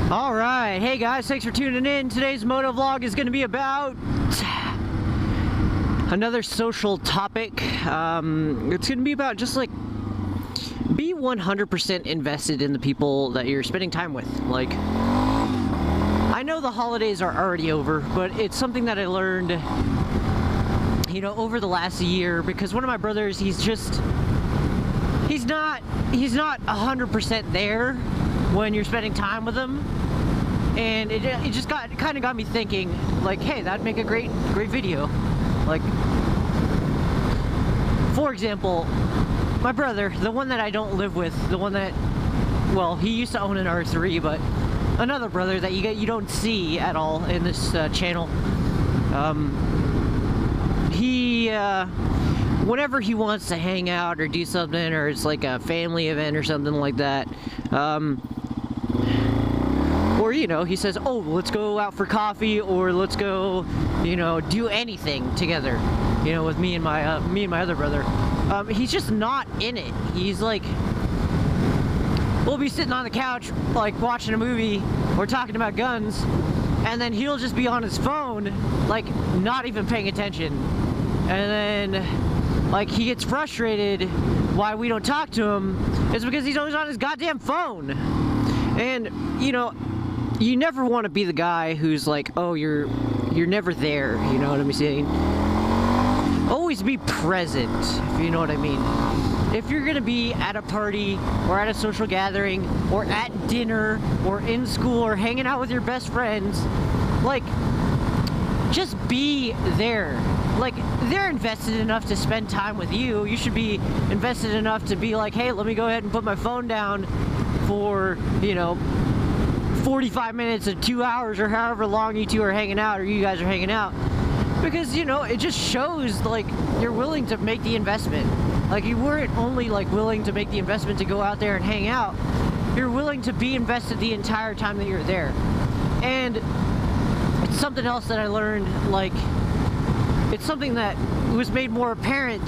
Alright, hey guys, thanks for tuning in. Today's motovlog is going to be about another social topic. It's going to be about just like be 100% invested in the people that you're spending time with. Like, I know the holidays are already over, but it's something that I learned, you know, over the last year, because one of my brothers, he's not 100% there when you're spending time with him, and it just kind of got me thinking, like, hey, that'd make a great video. Like, for example, my brother, the one that I don't live with, the one that, well, he used to own an R3, but another brother that you don't see at all in this channel, he whenever he wants to hang out or do something, or it's like a family event or something like that, or, you know, he says, oh, let's go out for coffee, or let's go, you know, do anything together, you know, with me and my other brother. He's just not in it. He's like, we'll be sitting on the couch, like, watching a movie or talking about guns, and then he'll just be on his phone, like, not even paying attention. And then, like, he gets frustrated why we don't talk to him. It's because he's always on his goddamn phone. And, you know, you never want to be the guy who's like, oh, you're never there, you know what I'm saying? Always be present, if you know what I mean. If you're gonna be at a party, or at a social gathering, or at dinner, or in school, or hanging out with your best friends, like, just be there. Like, they're invested enough to spend time with you. You should be invested enough to be like, hey, let me go ahead and put my phone down for, you know, 45 minutes or 2 hours, or however long you two are hanging out, or you guys are hanging out. Because, you know, it just shows, like, you're willing to make the investment. Like, you weren't only, like, willing to make the investment to go out there and hang out. You're willing to be invested the entire time that you're there. And it's something else that I learned, like, it's something that was made more apparent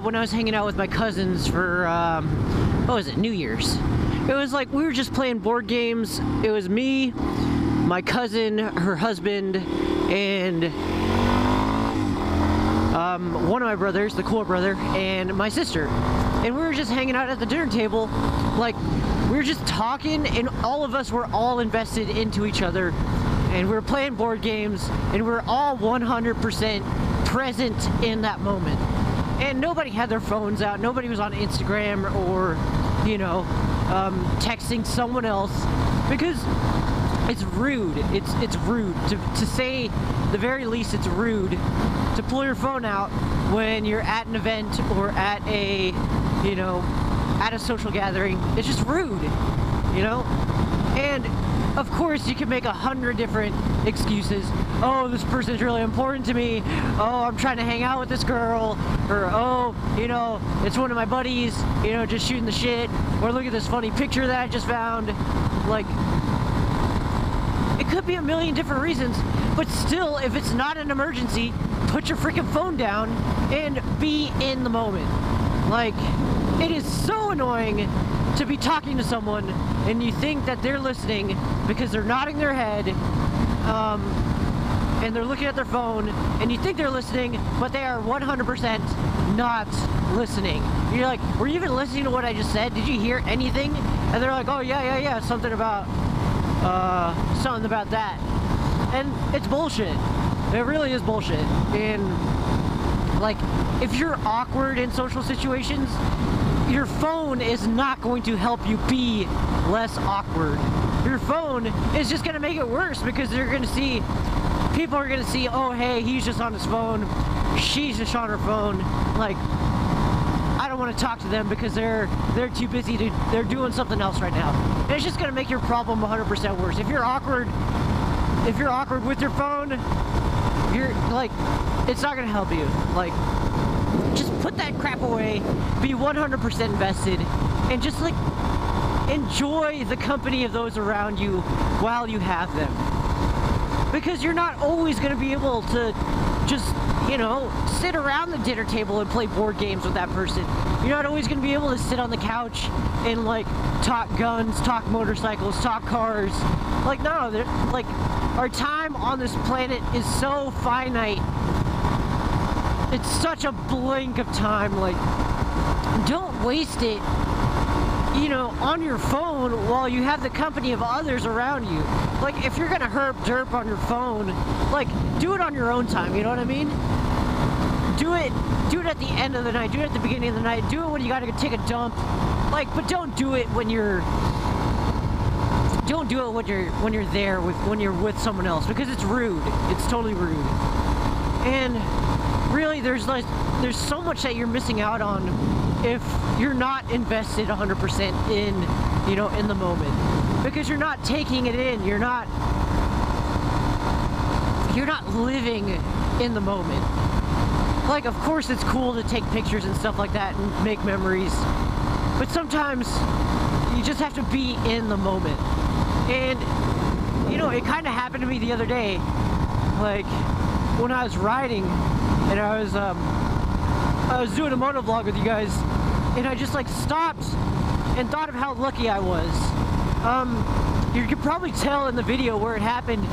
when I was hanging out with my cousins for, what was it, New Year's. It was like, we were just playing board games. It was me, my cousin, her husband, and one of my brothers, the cool brother, and my sister. And we were just hanging out at the dinner table. Like, we were just talking, and all of us were all invested into each other. And we were playing board games, and we were all 100% present in that moment. And nobody had their phones out. Nobody was on Instagram or, you know, texting someone else, because it's rude. It's rude to say, the very least, it's rude to pull your phone out when you're at an event or at a, you know, at a social gathering. It's just rude, you know? And of course, you can make 100 different excuses. Oh, this person's really important to me. Oh, I'm trying to hang out with this girl. Or, oh, you know, it's one of my buddies, you know, just shooting the shit. Or look at this funny picture that I just found. Like, it could be a million different reasons, but still, if it's not an emergency, put your freaking phone down and be in the moment. Like, it is so annoying to be talking to someone and you think that they're listening because they're nodding their head, and they're looking at their phone, and you think they're listening, but they are 100% not listening. You're like, were you even listening to what I just said? Did you hear anything? And they're like, oh, yeah, something about that. And it's bullshit. It really is bullshit. And, like, if you're awkward in social situations, your phone is not going to help you be less awkward. Your phone is just going to make it worse, because they're going to see, people are going to see, oh, hey, he's just on his phone, she's just on her phone. Like, I don't want to talk to them because they're too busy they're doing something else right now. And it's just going to make your problem 100% worse. If you're awkward with your phone, you're like, it's not going to help you. Like, just put that crap away, be 100% invested, and just, like, enjoy the company of those around you while you have them. Because you're not always going to be able to just, you know, sit around the dinner table and play board games with that person. You're not always going to be able to sit on the couch and, like, talk guns, talk motorcycles, talk cars, Like, no, like, our time on this planet is so finite. It's such a blink of time. Like, don't waste it, you know, on your phone while you have the company of others around you. Like, if you're gonna derp on your phone, like, do it on your own time, you know what I mean? Do it at the end of the night, do it at the beginning of the night, do it when you gotta go take a dump. Like, but don't do it when you're there when you're with someone else, because it's rude. It's totally rude. And really, there's so much that you're missing out on if you're not invested 100% in, you know, in the moment, because you're not taking it in. You're not living in the moment. Like, of course it's cool to take pictures and stuff like that and make memories, but sometimes you just have to be in the moment. And, you know, it kind of happened to me the other day, like, when I was riding, and I was doing a motovlog with you guys, and I just, like, stopped and thought of how lucky I was. You could probably tell in the video where it happened,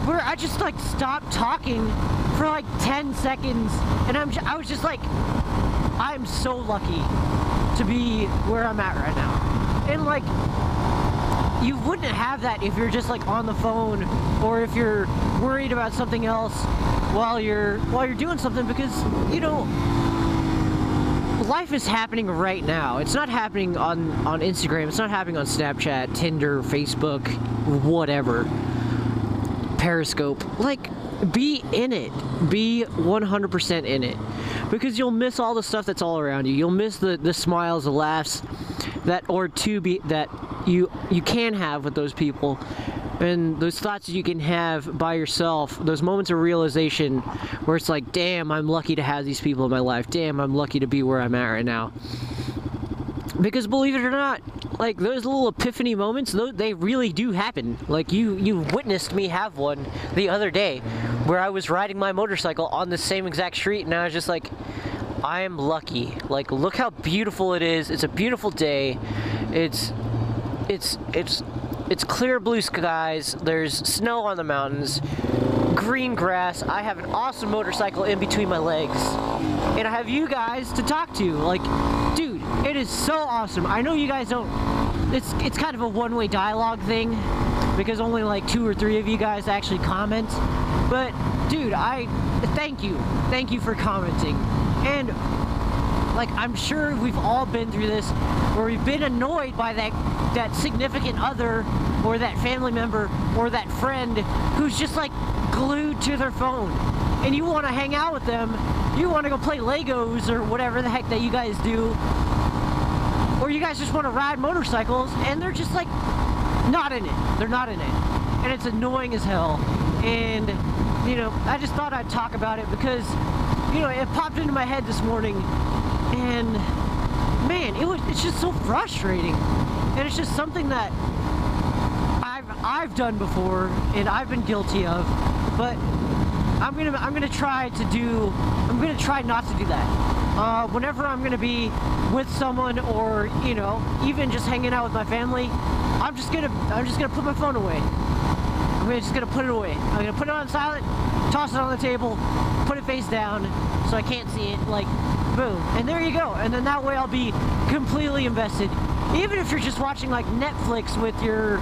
where I just, like, stopped talking for like 10 seconds, and I was just like, I'm so lucky to be where I'm at right now. And, like, you wouldn't have that if you're just, like, on the phone, or if you're worried about something else while you're doing something, because, you know, life is happening right now. It's not happening on Instagram. It's not happening on Snapchat, Tinder, Facebook, whatever, Periscope. Like, be in it. Be 100% in it, because you'll miss all the stuff that's all around you. You'll miss the smiles, the laughs that you can have with those people, and those thoughts that you can have by yourself, those moments of realization where it's like, damn, I'm lucky to have these people in my life. Damn, I'm lucky to be where I'm at right now. Because believe it or not, like, those little epiphany moments, they really do happen. Like, you witnessed me have one the other day, where I was riding my motorcycle on the same exact street, and I was just like, I am lucky. Like, look how beautiful it is. It's a beautiful day. It's clear blue skies. There's snow on the mountains, green grass. I have an awesome motorcycle in between my legs, and I have you guys to talk to. Like, dude, it is so awesome. I know you guys don't, it's kind of a one-way dialogue thing, because only like 2 or 3 of you guys actually comment. But dude, I thank you for commenting. And, like, I'm sure we've all been through this, where we've been annoyed by that significant other, or that family member, or that friend who's just, like, glued to their phone, and you want to hang out with them, you want to go play Legos or whatever the heck that you guys do, or you guys just want to ride motorcycles, and they're just, like, not in it. They're not in it, and it's annoying as hell. And, you know, I just thought I'd talk about it, because, you know, it popped into my head this morning, and man, it's just so frustrating. And it's just something that I've done before, and I've been guilty of, but I'm gonna try not to do that. Whenever I'm gonna be with someone, or, you know, even just hanging out with my family, I'm just gonna put my phone away. I'm just gonna put it away. I'm gonna put it on silent, toss it on the table, put it face down so I can't see it, like, boom. And there you go. And then that way I'll be completely invested. Even if you're just watching, like, Netflix with your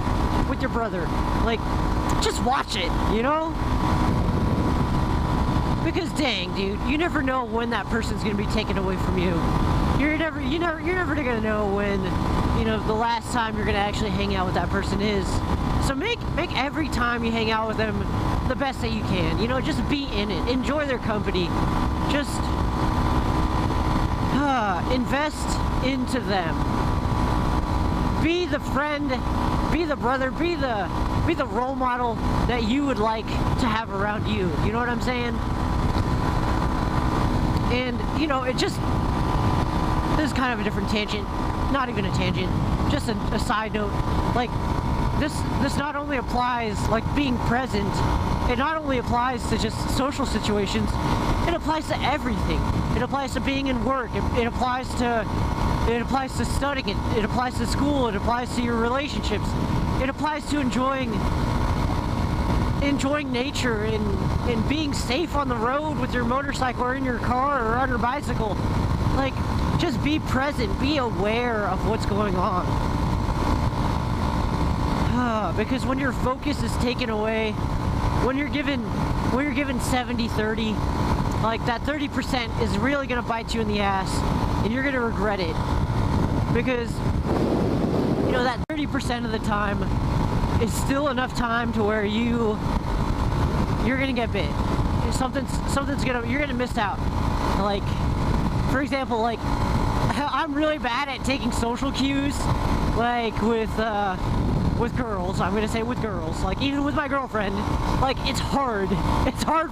brother, like, just watch it, you know? Because dang, dude, you never know when that person's gonna be taken away from you. You're never gonna know when, you know, the last time you're gonna actually hang out with that person is. So make every time you hang out with them the best that you can. You know, just be in it. Enjoy their company. Just invest into them. Be the friend, be the brother, be the role model that you would like to have around you. You know what I'm saying? And, you know, it just, this is kind of a different tangent. Not even a tangent, just a side note. Like, this not only applies, like, being present, it not only applies to just social situations, it applies to everything. It applies to being in work, it applies to studying, it applies to school, it applies to your relationships, it applies to enjoying enjoying nature and being safe on the road with your motorcycle or in your car or on your bicycle. Like, just be present, be aware of what's going on. Because when your focus is taken away, when you're given 70-30, like that 30% is really gonna bite you in the ass and you're gonna regret it. Because, you know, that 30% of the time is still enough time to where you're gonna get bit. You're gonna miss out. Like, for example, like, I'm really bad at taking social cues, like with girls. I'm gonna say with girls, like even with my girlfriend, like it's hard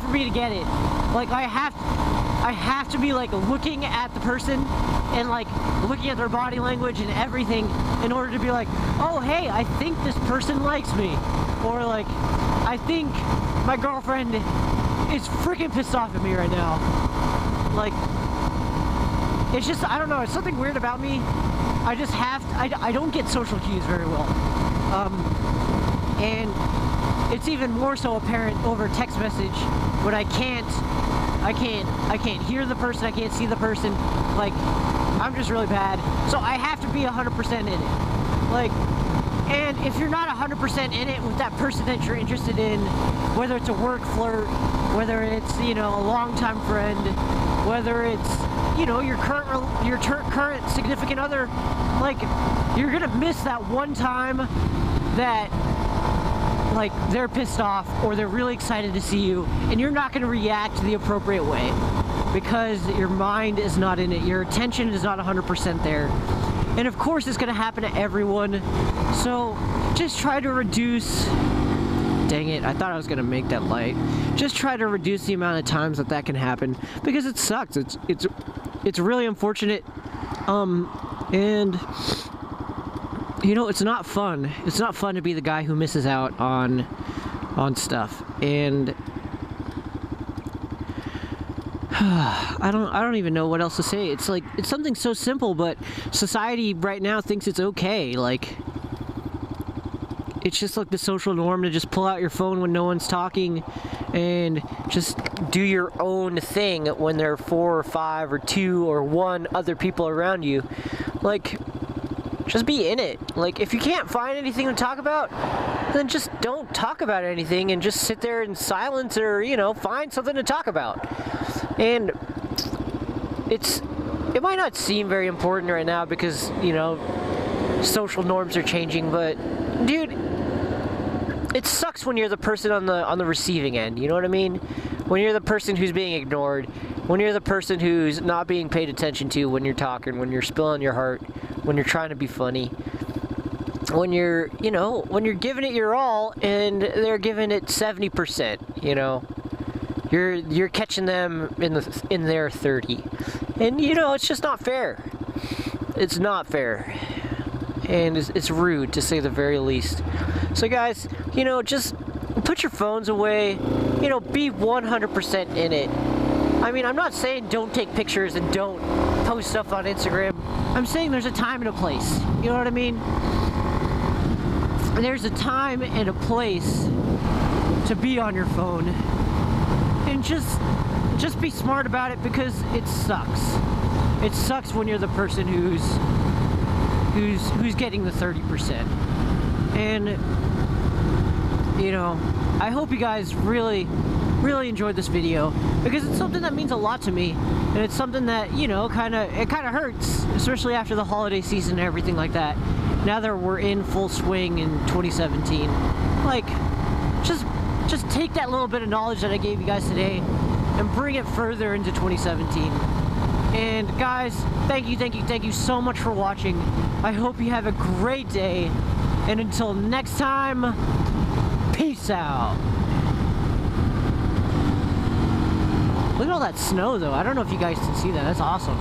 for me to get it. Like I have to be like looking at the person and like looking at their body language and everything in order to be like, oh hey, I think this person likes me, or like I think my girlfriend is freaking pissed off at me right now. Like, it's just, I don't know, it's something weird about me. I don't get social cues very well. And it's even more so apparent over text message when I can't hear the person, I can't see the person. Like, I'm just really bad. So I have to be 100% in it. Like, and if you're not 100% in it with that person that you're interested in, whether it's a work flirt, whether it's, you know, a longtime friend, whether it's, you know, your current significant other, like, you're gonna miss that one time that, like, they're pissed off or they're really excited to see you, and you're not gonna react the appropriate way because your mind is not in it, your attention is not 100% there. And of course it's gonna happen to everyone, so just try to reduce, dang it, I thought I was gonna make that light. Just try to reduce the amount of times that can happen, because it sucks. It's really unfortunate, and you know, it's not fun. It's not fun to be the guy who misses out on stuff. And I don't even know what else to say. It's like, it's something so simple, but society right now thinks it's okay. Like, it's just like the social norm to just pull out your phone when no one's talking and just do your own thing when there are 4 or 5 or 2 or 1 other people around you. Like, just be in it. Like, if you can't find anything to talk about, then just don't talk about anything and just sit there in silence, or, you know, find something to talk about. And it might not seem very important right now because, you know, social norms are changing, but dude, it sucks when you're the person on the receiving end, you know what I mean? When you're the person who's being ignored, when you're the person who's not being paid attention to when you're talking, when you're spilling your heart, when you're trying to be funny, when you're, you know, when you're giving it your all and they're giving it 70%, you know, you're catching them in their 30, and you know, it's just not fair. It's not fair, and it's rude to say the very least. So guys, you know, just put your phones away, you know, be 100% in it. I mean, I'm not saying don't take pictures and don't post stuff on Instagram. I'm saying there's a time and a place. You know what I mean? There's a time and a place to be on your phone. And just be smart about it, because it sucks. It sucks when you're the person who's getting the 30%. And you know, I hope you guys really enjoyed this video, because it's something that means a lot to me, and it's something that, you know, it kind of hurts, especially after the holiday season and everything like that. Now that we're in full swing in 2017, like, just take that little bit of knowledge that I gave you guys today and bring it further into 2017. And guys, thank you so much for watching. I hope you have a great day, and until next time, peace out. Look at all that snow though. I don't know if you guys can see that. That's awesome.